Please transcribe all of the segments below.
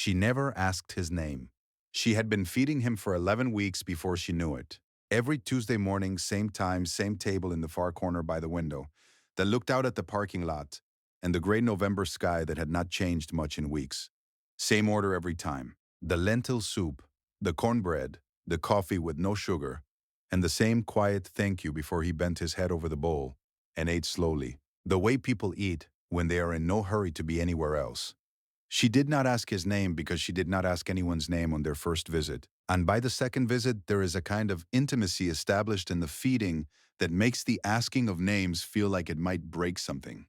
She never asked his name. She had been feeding him for 11 weeks before she knew it. Every Tuesday morning, same time, same table in the far corner by the window that looked out at the parking lot and the gray November sky that had not changed much in weeks. Same order every time. The lentil soup, the cornbread, the coffee with no sugar, and the same quiet thank you before he bent his head over the bowl and ate slowly, the way people eat when they are in no hurry to be anywhere else. She did not ask his name because she did not ask anyone's name on their first visit. And by the second visit, there is a kind of intimacy established in the feeding that makes the asking of names feel like it might break something.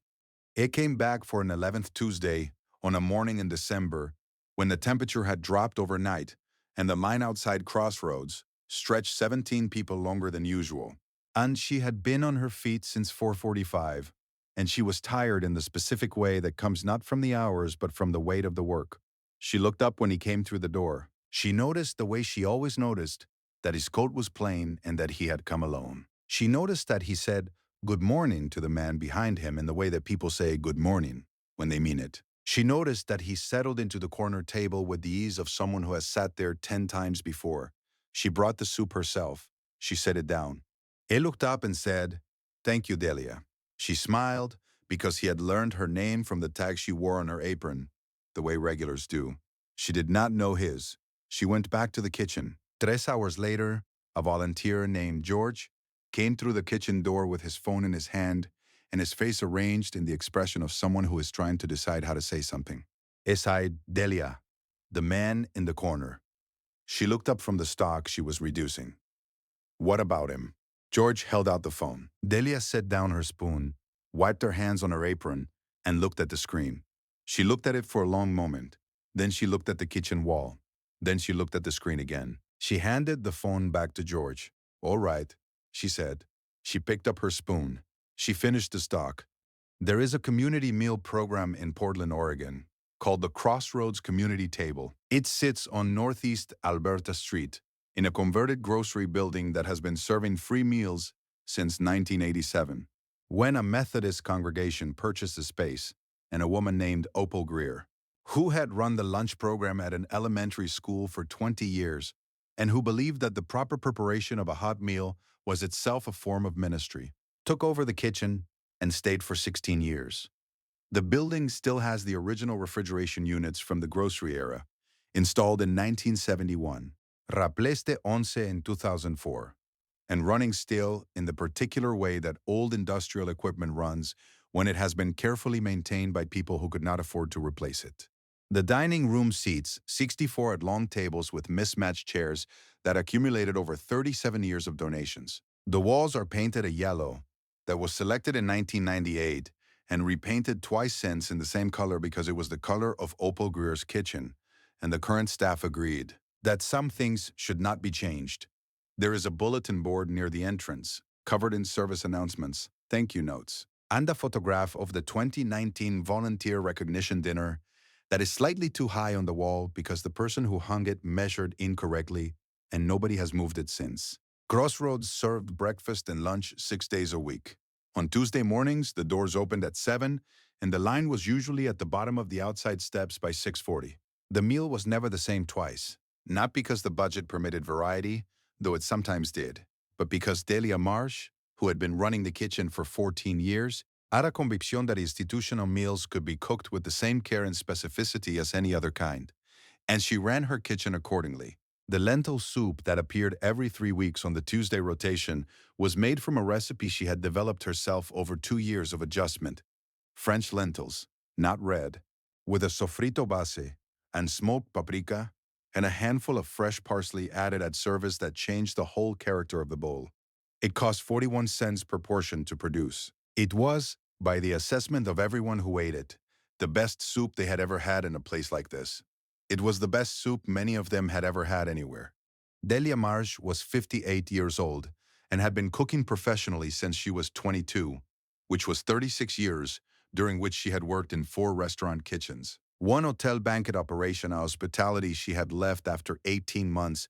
It came back for an 11th Tuesday on a morning in December when the temperature had dropped overnight and the line outside Crossroads stretched 17 people longer than usual. And she had been on her feet since 4:45, and she was tired in the specific way that comes not from the hours but from the weight of the work. She looked up when he came through the door. She noticed the way she always noticed, that his coat was plain and that he had come alone. She noticed that he said good morning to the man behind him in the way that people say good morning when they mean it. She noticed that he settled into the corner table with the ease of someone who has sat there 10 times before. She brought the soup herself. She set it down. He looked up and said, "Thank you, Delia." She smiled because he had learned her name from the tag she wore on her apron, the way regulars do. She did not know his. She went back to the kitchen. 3 hours later, a volunteer named George came through the kitchen door with his phone in his hand and his face arranged in the expression of someone who is trying to decide how to say something. Esai Delia, the man in the corner. She looked up from the stock she was reducing. "What about him?" George held out the phone. Delia set down her spoon, wiped her hands on her apron, and looked at the screen. She looked at it for a long moment. Then she looked at the kitchen wall. Then she looked at the screen again. She handed the phone back to George. "All right," she said. She picked up her spoon. She finished the stock. There is a community meal program in Portland, Oregon, called the Crossroads Community Table. It sits on Northeast Alberta Street, in a converted grocery building that has been serving free meals since 1987. When a Methodist congregation purchased the space, and a woman named Opal Greer, who had run the lunch program at an elementary school for 20 years, and who believed that the proper preparation of a hot meal was itself a form of ministry, took over the kitchen and stayed for 16 years. The building still has the original refrigeration units from the grocery era, installed in 1971. Replaced 11 in 2004, and running still in the particular way that old industrial equipment runs when it has been carefully maintained by people who could not afford to replace it. The dining room seats 64 at long tables with mismatched chairs that accumulated over 37 years of donations. The walls are painted a yellow that was selected in 1998 and repainted twice since in the same color because it was the color of Opal Greer's kitchen, and the current staff agreed that some things should not be changed. There is a bulletin board near the entrance, covered in service announcements, thank you notes, and a photograph of the 2019 volunteer recognition dinner that is slightly too high on the wall because the person who hung it measured incorrectly and nobody has moved it since. Crossroads served breakfast and lunch 6 days a week. On Tuesday mornings, the doors opened at 7 and the line was usually at the bottom of the outside steps by 6:40. The meal was never the same twice. Not because the budget permitted variety, though it sometimes did, but because Delia Marsh, who had been running the kitchen for 14 years, had a conviction that institutional meals could be cooked with the same care and specificity as any other kind, and she ran her kitchen accordingly. The lentil soup that appeared every 3 weeks on the Tuesday rotation was made from a recipe she had developed herself over 2 years of adjustment. French lentils, not red, with a sofrito base and smoked paprika, and a handful of fresh parsley added at service that changed the whole character of the bowl. It cost 41 cents per portion to produce. It was, by the assessment of everyone who ate it, the best soup they had ever had in a place like this. It was the best soup many of them had ever had anywhere. Delia Marsh was 58 years old and had been cooking professionally since she was 22, which was 36 years, during which she had worked in 4 restaurant kitchens. One hotel banquet operation hospitality she had left after 18 months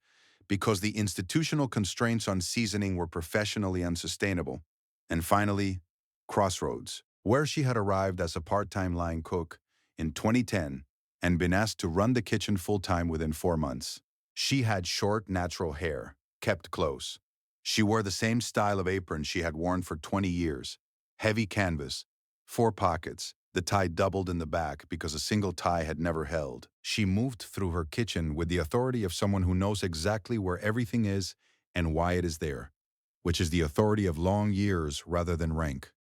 because the institutional constraints on seasoning were professionally unsustainable. And finally, Crossroads, where she had arrived as a part-time line cook in 2010 and been asked to run the kitchen full-time within 4 months. She had short, natural hair, kept close. She wore the same style of apron she had worn for 20 years. Heavy canvas, 4 pockets, the tie doubled in the back because a single tie had never held. She moved through her kitchen with the authority of someone who knows exactly where everything is and why it is there, which is the authority of long years rather than rank.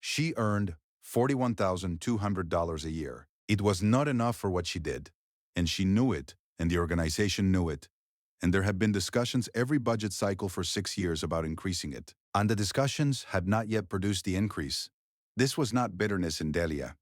She earned $41,200 a year. It was not enough for what she did, and she knew it, and the organization knew it. And there had been discussions every budget cycle for 6 years about increasing it. And the discussions had not yet produced the increase. This was not bitterness in Delia.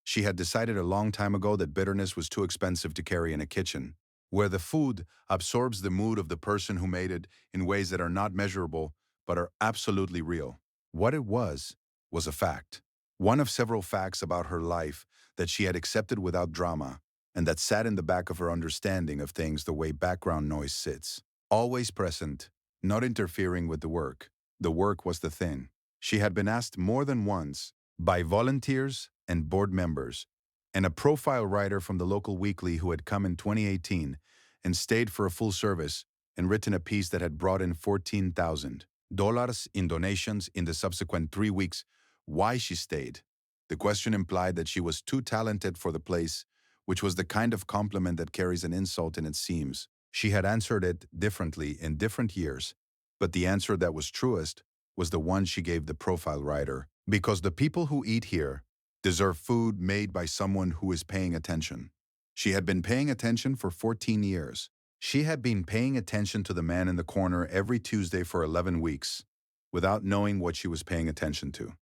She had decided a long time ago that bitterness was too expensive to carry in a kitchen, where the food absorbs the mood of the person who made it in ways that are not measurable but are absolutely real. What it was a fact. One of several facts about her life that she had accepted without drama, and that sat in the back of her understanding of things the way background noise sits. Always present, not interfering with the work. The work was the thing. She had been asked more than once by volunteers and board members, and a profile writer from the local weekly who had come in 2018 and stayed for a full service and written a piece that had brought in $14,000 in donations in the subsequent 3 weeks, why she stayed. The question implied that she was too talented for the place, which was the kind of compliment that carries an insult in its seams. She had answered it differently in different years, but the answer that was truest was the one she gave the profile writer, because the people who eat here deserve food made by someone who is paying attention. She had been paying attention for 14 years. She had been paying attention to the man in the corner every Tuesday for 11 weeks, without knowing what she was paying attention to.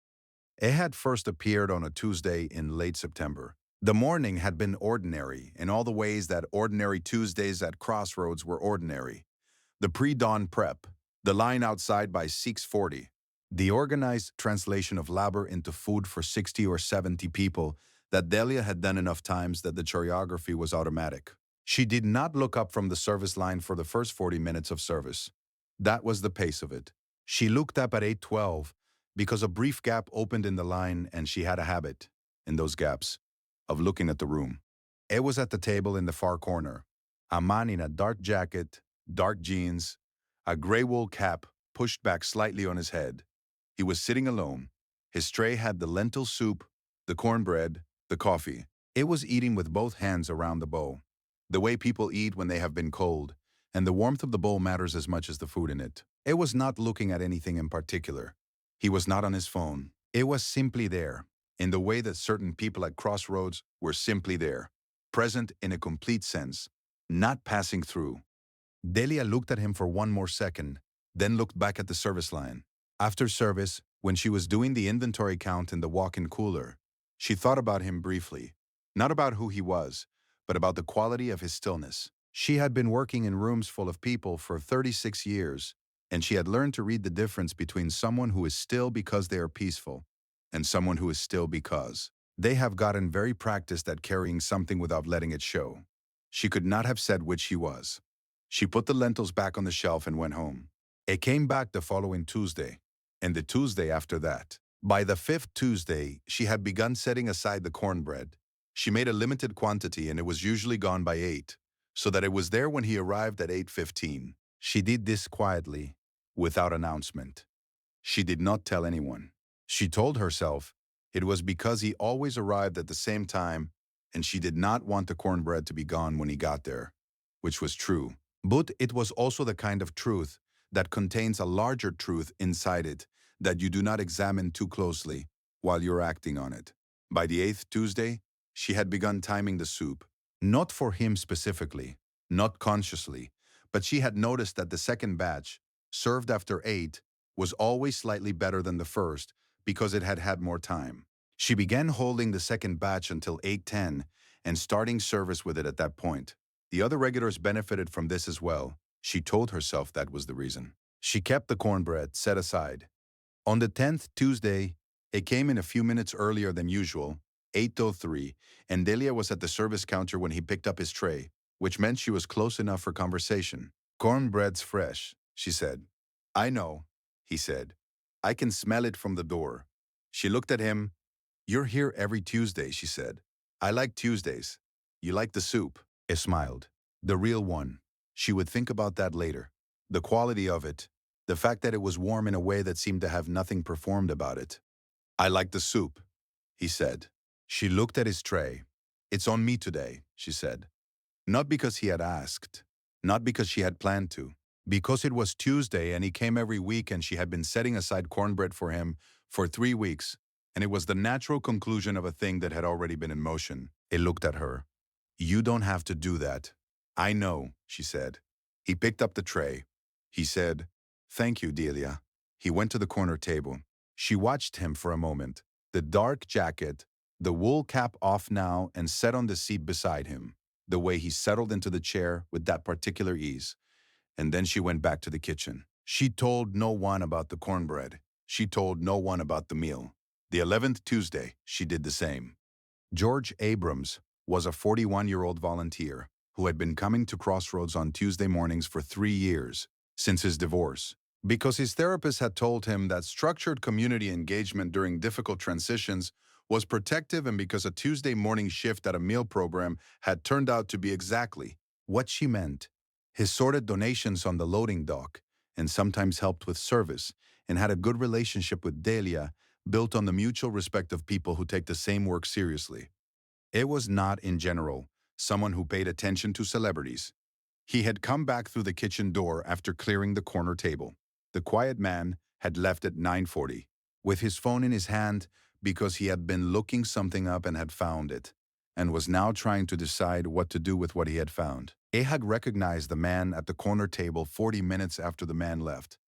It had first appeared on a Tuesday in late September. The morning had been ordinary in all the ways that ordinary Tuesdays at Crossroads were ordinary. The pre-dawn prep, the line outside by 6:40, the organized translation of labor into food for 60 or 70 people that Delia had done enough times that the choreography was automatic. She did not look up from the service line for the first 40 minutes of service. That was the pace of it. She looked up at 8:12 because a brief gap opened in the line, and she had a habit, in those gaps, of looking at the room. It was at the table in the far corner. A man in a dark jacket, dark jeans, a gray wool cap pushed back slightly on his head. He was sitting alone. His tray had the lentil soup, the cornbread, the coffee. It was eating with both hands around the bowl, the way people eat when they have been cold, and the warmth of the bowl matters as much as the food in it. It was not looking at anything in particular. He was not on his phone. It was simply there, in the way that certain people at Crossroads were simply there, present in a complete sense, not passing through. Delia looked at him for one more second, then looked back at the service line. After service, when she was doing the inventory count in the walk-in cooler, she thought about him briefly, not about who he was, but about the quality of his stillness. She had been working in rooms full of people for 36 years, and she had learned to read the difference between someone who is still because they are peaceful and someone who is still because they have gotten very practiced at carrying something without letting it show. She could not have said which he was. She put the lentils back on the shelf and went home. It came back the following Tuesday, and the Tuesday after that. By the fifth Tuesday, she had begun setting aside the cornbread. She made a limited quantity, and it was usually gone by 8, so that it was there when he arrived at 8:15. She did this quietly, without announcement. She did not tell anyone. She told herself it was because he always arrived at the same time, and she did not want the cornbread to be gone when he got there, which was true. But it was also the kind of truth that contains a larger truth inside it that you do not examine too closely while you're acting on it. By the 8th Tuesday, she had begun timing the soup, not for him specifically, not consciously, but she had noticed that the second batch, served after 8, was always slightly better than the first because it had had more time. She began holding the second batch until 8:10 and starting service with it at that point. The other regulars benefited from this as well. She told herself that was the reason. She kept the cornbread set aside. On the 10th Tuesday, it came in a few minutes earlier than usual, 8:03, and Delia was at the service counter when he picked up his tray, which meant she was close enough for conversation. "Cornbread's fresh," she said. "I know," he said. "I can smell it from the door." She looked at him. "You're here every Tuesday," she said. "I like Tuesdays." You like the soup? I smiled. The real one. She would think about that later. The quality of it. The fact that it was warm in a way that seemed to have nothing performed about it. I like the soup, he said. She looked at his tray. It's on me today, she said. Not because he had asked. Not because she had planned to. Because it was Tuesday and he came every week and she had been setting aside cornbread for him for 3 weeks, and it was the natural conclusion of a thing that had already been in motion. He looked at her. You don't have to do that. I know, she said. He picked up the tray. He said, Thank you, Delia. He went to the corner table. She watched him for a moment, the dark jacket, the wool cap off now and set on the seat beside him, the way he settled into the chair with that particular ease. And then she went back to the kitchen. She told no one about the cornbread. She told no one about the meal. The 11th Tuesday, she did the same. George Abrams was a 41-year-old volunteer who had been coming to Crossroads on Tuesday mornings for 3 years, since his divorce. Because his therapist had told him that structured community engagement during difficult transitions was protective, and because a Tuesday morning shift at a meal program had turned out to be exactly what she meant. His sorted donations on the loading dock, and sometimes helped with service, and had a good relationship with Delia, built on the mutual respect of people who take the same work seriously. It was not, in general, someone who paid attention to celebrities. He had come back through the kitchen door after clearing the corner table. The quiet man had left at 9:40, with his phone in his hand because he had been looking something up and had found it, and was now trying to decide what to do with what he had found. He had recognized the man at the corner table 40 minutes after the man left.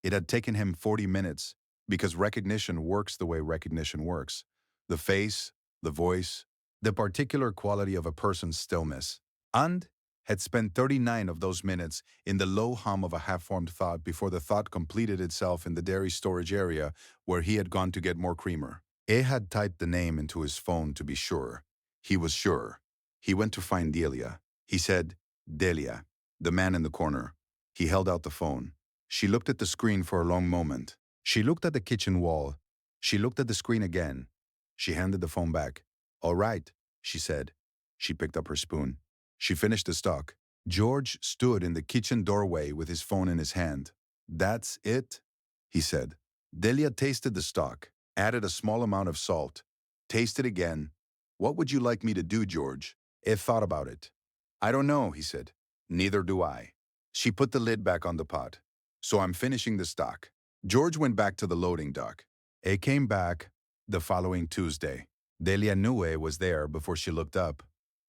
It had taken him 40 minutes because recognition works the way recognition works. The face, the voice, the particular quality of a person's stillness. And had spent 39 of those minutes in the low hum of a half-formed thought before the thought completed itself in the dairy storage area where he had gone to get more creamer. A had typed the name into his phone to be sure. He was sure. He went to find Delia. He said, Delia, the man in the corner. He held out the phone. She looked at the screen for a long moment. She looked at the kitchen wall. She looked at the screen again. She handed the phone back. All right, she said. She picked up her spoon. She finished the stock. George stood in the kitchen doorway with his phone in his hand. That's it, he said. Delia tasted the stock, added a small amount of salt. Tasted again. What would you like me to do, George? Ed thought about it. I don't know, he said. Neither do I. She put the lid back on the pot. So I'm finishing the stock. George went back to the loading dock. Ed came back the following Tuesday. Delia knew Ed was there before she looked up.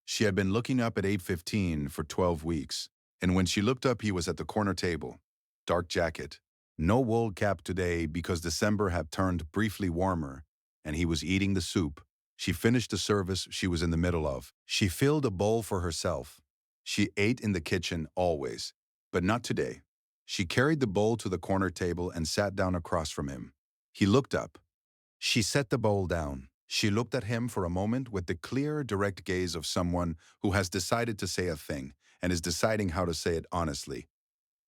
She had been looking up at 8:15 for 12 weeks, and when she looked up he was at the corner table. Dark jacket. No wool cap today because December had turned briefly warmer, and he was eating the soup. She finished the service she was in the middle of. She filled a bowl for herself. She ate in the kitchen always, but not today. She carried the bowl to the corner table and sat down across from him. He looked up. She set the bowl down. She looked at him for a moment with the clear, direct gaze of someone who has decided to say a thing and is deciding how to say it honestly.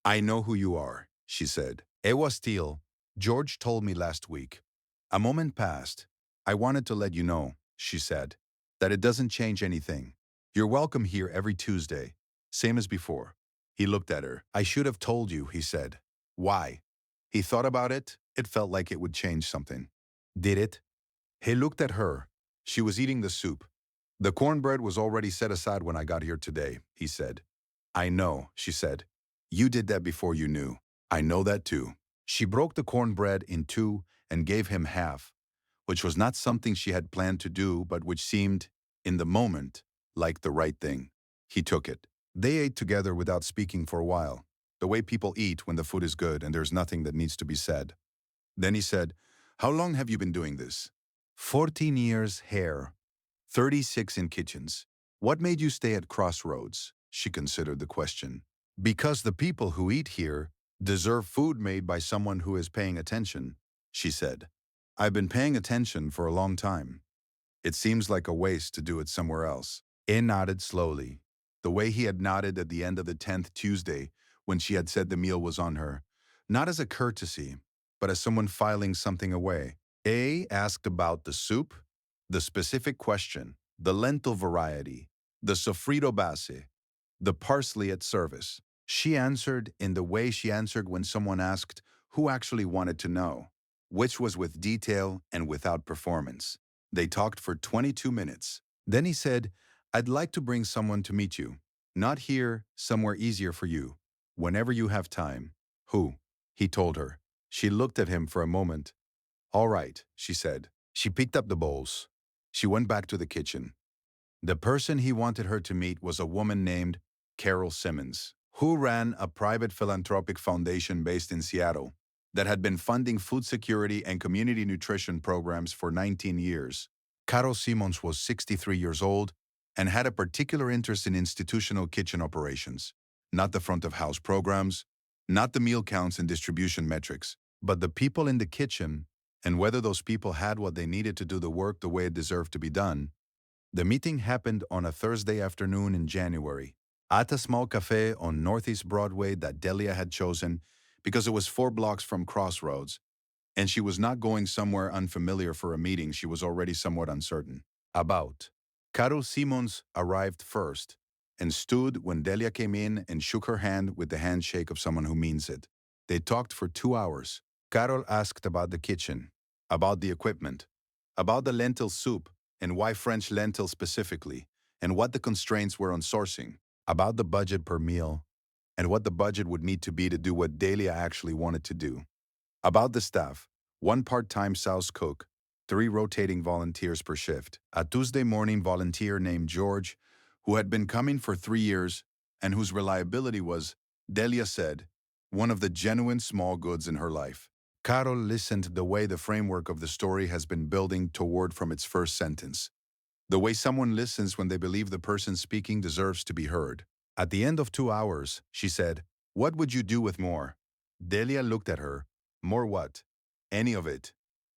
I know who you are, she said. Ewa Steele, George told me last week. A moment passed. I wanted to let you know, she said, that it doesn't change anything. You're welcome here every Tuesday, same as before. He looked at her. I should have told you, he said. Why? He thought about it. It felt like it would change something. Did it? He looked at her. She was eating the soup. The cornbread was already set aside when I got here today, he said. I know, she said. You did that before you knew. I know that too. She broke the cornbread in two and gave him half, which was not something she had planned to do, but which seemed, in the moment, like the right thing. He took it. They ate together without speaking for a while, the way people eat when the food is good and there's nothing that needs to be said. Then he said, How long have you been doing this? 14 years hair, 36 in kitchens. What made you stay at Crossroads? She considered the question. Because the people who eat here deserve food made by someone who is paying attention, she said. I've been paying attention for a long time. It seems like a waste to do it somewhere else. Anne nodded slowly, the way he had nodded at the end of the 10th Tuesday when she had said the meal was on her, not as a courtesy, but as someone filing something away. A asked about the soup, the specific question, the lentil variety, the sofrito base, the parsley at service. She answered in the way she answered when someone asked who actually wanted to know, which was with detail and without performance. They talked for 22 minutes. Then he said, "I'd like to bring someone to meet you. Not here, somewhere easier for you. Whenever you have time." "Who?" he told her. She looked at him for a moment. "All right," she said. She picked up the bowls. She went back to the kitchen. The person he wanted her to meet was a woman named Carol Simmons, who ran a private philanthropic foundation based in Seattle that had been funding food security and community nutrition programs for 19 years. Carol Simmons was 63 years old and had a particular interest in institutional kitchen operations, not the front of house programs, not the meal counts and distribution metrics, but the people in the kitchen and whether those people had what they needed to do the work the way it deserved to be done. The meeting happened on a Thursday afternoon in January at a small cafe on Northeast Broadway that Delia had chosen because it was 4 blocks from Crossroads, and she was not going somewhere unfamiliar for a meeting she was already somewhat uncertain about. Carol Simons arrived first and stood when Delia came in and shook her hand with the handshake of someone who means it. They talked for 2 hours. Carol asked about the kitchen, about the equipment, about the lentil soup and why French lentil specifically, and what the constraints were on sourcing, about the budget per meal, and what the budget would need to be to do what Delia actually wanted to do. About the staff, 1 part-time South cook, 3 rotating volunteers per shift, a Tuesday morning volunteer named George, who had been coming for 3 years and whose reliability was, Delia said, one of the genuine small goods in her life. Carol listened the way the framework of the story has been building toward from its first sentence. The way someone listens when they believe the person speaking deserves to be heard. At the end of 2 hours, she said, "What would you do with more?" Delia looked at her. "More what?" "Any of it.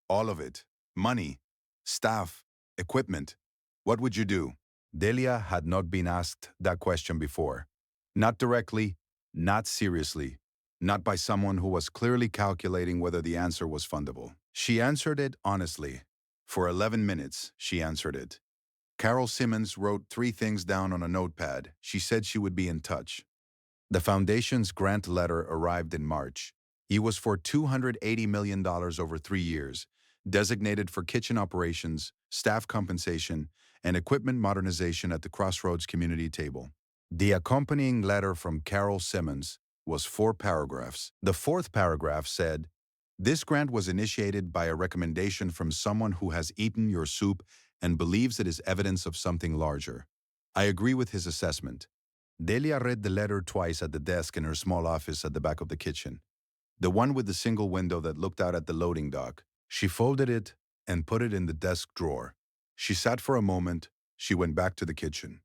All of it. Money. Staff. Equipment. What would you do?" Delia had not been asked that question before. Not directly, not seriously, not by someone who was clearly calculating whether the answer was fundable. She answered it honestly. For 11 minutes, she answered it. Carol Simmons wrote 3 things down on a notepad. She said she would be in touch. The foundation's grant letter arrived in March. It was for $280 million over 3 years, designated for kitchen operations, staff compensation, and equipment modernization at the Crossroads Community Table. The accompanying letter from Carol Simmons was 4 paragraphs. The 4th paragraph said, "This grant was initiated by a recommendation from someone who has eaten your soup and believes it is evidence of something larger. I agree with his assessment." Delia read the letter twice at the desk in her small office at the back of the kitchen, the one with the single window that looked out at the loading dock. She folded it and put it in the desk drawer. She sat for a moment. She went back to the kitchen.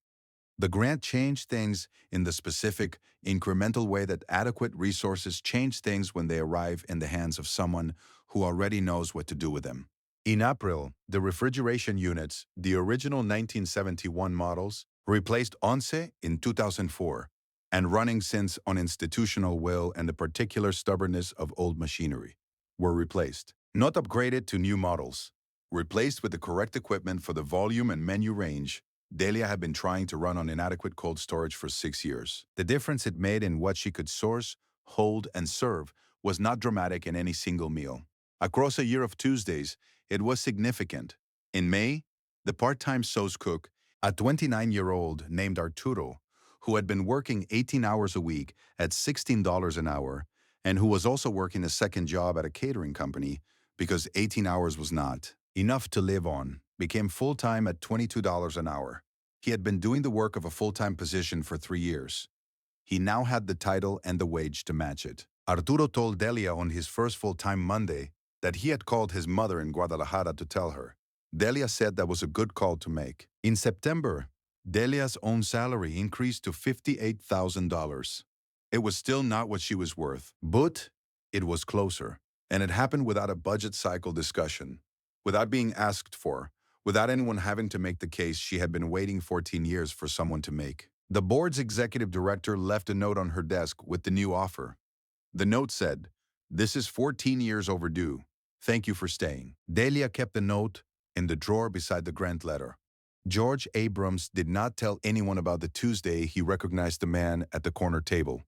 The grant changed things in the specific, incremental way that adequate resources change things when they arrive in the hands of someone who already knows what to do with them. In April, the refrigeration units, the original 1971 models, replaced Once in 2004, and running since on institutional will and the particular stubbornness of old machinery, were replaced. Not upgraded to new models. Replaced with the correct equipment for the volume and menu range Delia had been trying to run on inadequate cold storage for 6 years. The difference it made in what she could source, hold, and serve was not dramatic in any single meal. Across a year of Tuesdays, it was significant. In May, the part-time sauce cook, a 29-year-old named Arturo, who had been working 18 hours a week at $16 an hour, and who was also working a second job at a catering company because 18 hours was not enough to live on, became full-time at $22 an hour. He had been doing the work of a full-time position for 3 years. He now had the title and the wage to match it. Arturo told Delia on his first full-time Monday that he had called his mother in Guadalajara to tell her. Delia said that was a good call to make. In September, Delia's own salary increased to $58,000. It was still not what she was worth, but it was closer. And it happened without a budget cycle discussion, without being asked for, without anyone having to make the case she had been waiting 14 years for someone to make. The board's executive director left a note on her desk with the new offer. The note said, "This is 14 years overdue. Thank you for staying." Delia kept the note in the drawer beside the grant letter. George Abrams did not tell anyone about the Tuesday he recognized the man at the corner table.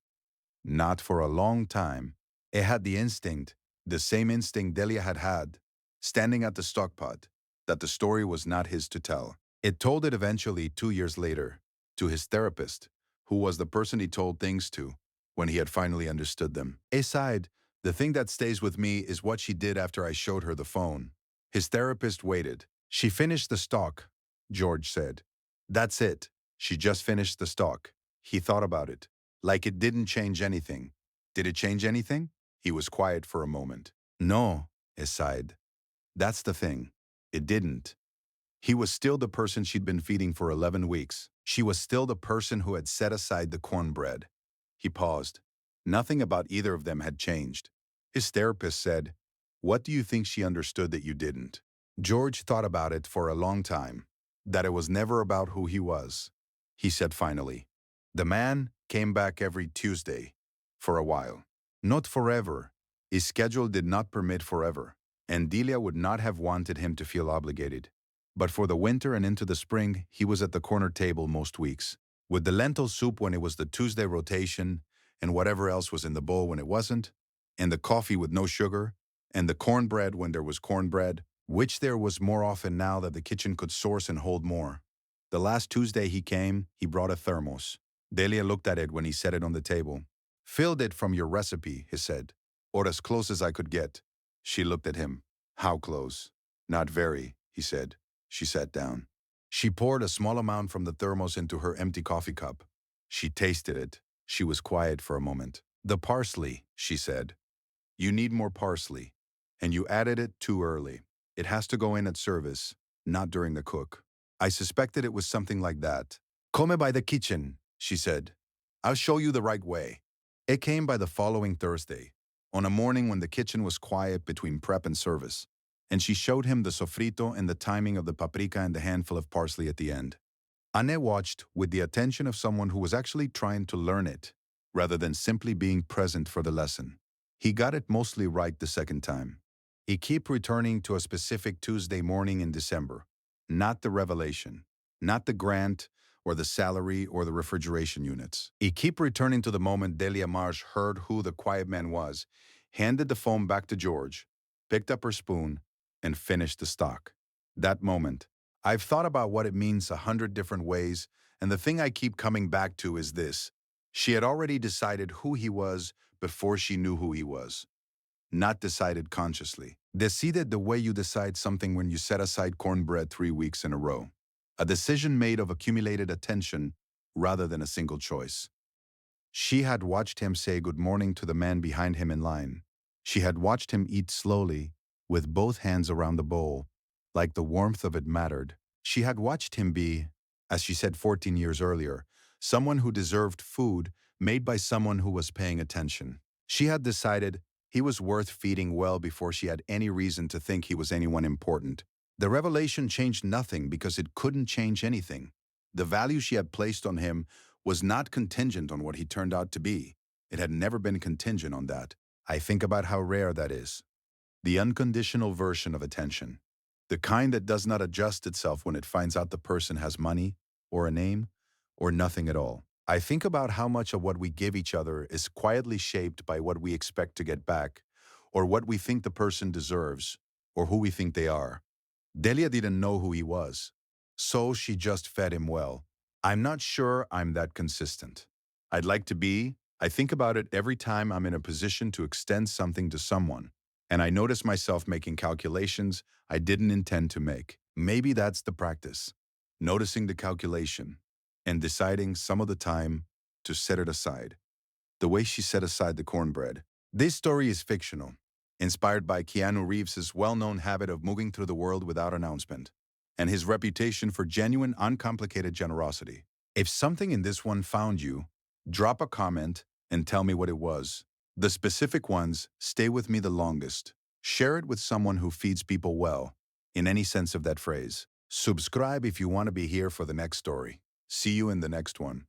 Not for a long time. It had the instinct, the same instinct Delia had had, standing at the stockpot, that the story was not his to tell. It told it eventually 2 years later, to his therapist, who was the person he told things to, when he had finally understood them. Aside, the thing that stays with me is what she did after I showed her the phone. His therapist waited. She finished the stock, George said. That's it. She just finished the stock. He thought about it. Like it didn't change anything. Did it change anything? He was quiet for a moment. No, he sighed. That's the thing. It didn't. He was still the person she'd been feeding for 11 weeks. She was still the person who had set aside the cornbread. He paused. Nothing about either of them had changed. His therapist said, "What do you think she understood that you didn't?" George thought about it for a long time. That it was never about who he was. He said finally, "The man came back every Tuesday. For a while. Not forever. His schedule did not permit forever, and Delia would not have wanted him to feel obligated. But for the winter and into the spring, he was at the corner table most weeks, with the lentil soup when it was the Tuesday rotation, and whatever else was in the bowl when it wasn't, and the coffee with no sugar, and the cornbread when there was cornbread, which there was more often now that the kitchen could source and hold more. The last Tuesday he came, he brought a thermos. Delia looked at it when he set it on the table. "Filled it from your recipe," he said, "or as close as I could get." She looked at him. "How close?" "Not very," he said. She sat down. She poured a small amount from the thermos into her empty coffee cup. She tasted it. She was quiet for a moment. "The parsley," she said. "You need more parsley. And you added it too early. It has to go in at service, not during the cook." I suspected it was something like that. "Come by the kitchen," she said. "I'll show you the right way." It came by the following Thursday, on a morning when the kitchen was quiet between prep and service, and she showed him the sofrito and the timing of the paprika and the handful of parsley at the end. Anne watched with the attention of someone who was actually trying to learn it, rather than simply being present for the lesson. He got it mostly right the second time. He kept returning to a specific Tuesday morning in December, not the revelation, not the grant, or the salary, or the refrigeration units. He kept returning to the moment Delia Marsh heard who the quiet man was, handed the phone back to George, picked up her spoon, and finished the stock. That moment. I've thought about what it means 100 different ways, and the thing I keep coming back to is this. She had already decided who he was before she knew who he was. Not decided consciously. Decided the way you decide something when you set aside cornbread 3 weeks in a row. A decision made of accumulated attention rather than a single choice. She had watched him say good morning to the man behind him in line. She had watched him eat slowly, with both hands around the bowl, like the warmth of it mattered. She had watched him be, as she said 14 years earlier, someone who deserved food made by someone who was paying attention. She had decided he was worth feeding well before she had any reason to think he was anyone important. The revelation changed nothing because it couldn't change anything. The value she had placed on him was not contingent on what he turned out to be. It had never been contingent on that. I think about how rare that is. The unconditional version of attention. The kind that does not adjust itself when it finds out the person has money, or a name, or nothing at all. I think about how much of what we give each other is quietly shaped by what we expect to get back, or what we think the person deserves, or who we think they are. Delia didn't know who he was, so she just fed him well. I'm not sure I'm that consistent. I'd like to be. I think about it every time I'm in a position to extend something to someone, and I notice myself making calculations I didn't intend to make. Maybe that's the practice. Noticing the calculation and deciding some of the time to set it aside. The way she set aside the cornbread. This story is fictional, inspired by Keanu Reeves' well-known habit of moving through the world without announcement, and his reputation for genuine, uncomplicated generosity. If something in this one found you, drop a comment and tell me what it was. The specific ones stay with me the longest. Share it with someone who feeds people well, in any sense of that phrase. Subscribe if you want to be here for the next story. See you in the next one.